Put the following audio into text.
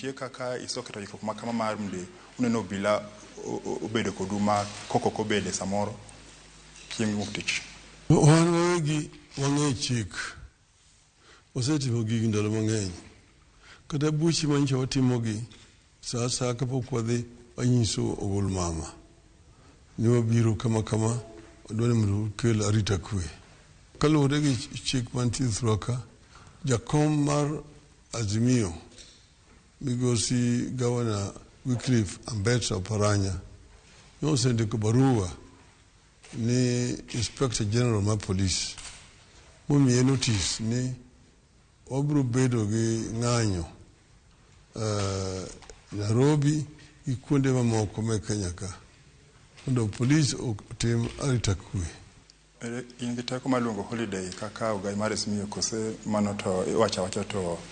nitie kaka isoketo ikruok ma kama mar mde uneno bila obedo koduma koko bede samoro chieng' wuok tich. Wan wawegi wang'e chik osetimo gigi ndalo mang'eny kata buchi manyicha watimogi sa sa kapok wadhi wanyiso ogol mama ni wabiro kama wadwani mondo kel arita kwe kaluwore gi chik mantie thuraka. Jakom mar Azimio migosi Gavana Wycliffe Ambetsa Oparanya nosendiko barua ni Inspector General ma Police momiye notice ni wabiro bedo gi ng'anyo Nairobi gi kuonde mamoko me Kenya ka mondo police otim arita kwe. In gi teko maluongo holiday kaka ogai mar Azimio kose mano to iwacha to